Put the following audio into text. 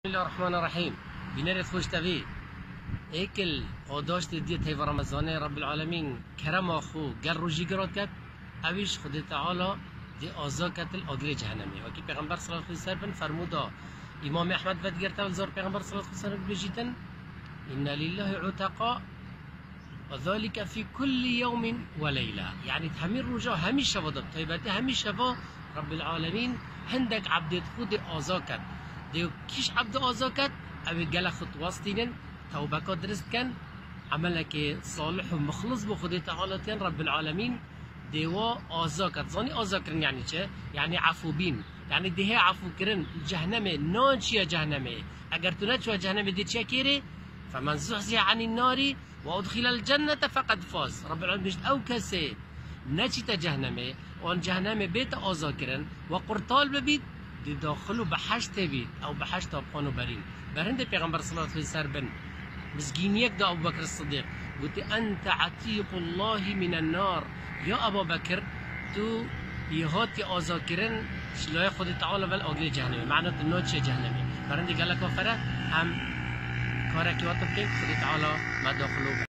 بسم الله الرحمن الرحیم. بینرت خوش تبی ایکل آداشت دیت هیو رمضان رب العالمین کرم آخو گر روزی گراد کرد اویش خود تعالی دی آزا کتل آگر جهنمی و کی پیغمبر صلی الله علیه و سلم فرمودا امام احمد ود گرت زار پیغمبر صلی الله علیه و سلم بجیتن ان لله عتقاء وذلك في كل يوم وليله، يعني همین روزا همیشه و طیبت همیشه و رب العالمین هندک عبد خود آزا کرد دیو کیش عبد آزا کرد اوی گل خود واسطینن توبه کا درست کن عمله که صالح و مخلص به خود تعالی تن رب العالمین دیوا آزا کرد. زانی آزا کرن یعنی چه؟ یعنی عفو بین، یعنی دیه عفو کرن جهنمه نان چیه جهنمه اگر تو نچوه جهنمه دی چیه کیره فمن زحزح عن النار و ادخل الجنة فقد فاز. رب العالمین بشت او کسی نچیت جهنمه وان جهنمه بیت آزا کرن و قرطال ببید دی داخلو بحشت بید او بحشت آبخانو برین. برهند پیغمبر صلی الله علیه و سلم مسکینیک دا ابو بکر الصدیق گوتی انت عتیق الله من النار، یا ابو بکر تو یهاتی آزا کرن شلای خود تعالی ول آگلی جهنمی، معنی دنیا چه جهنمی. برهند گله کافره هم کارکی واتو که خود تعالی ما داخلو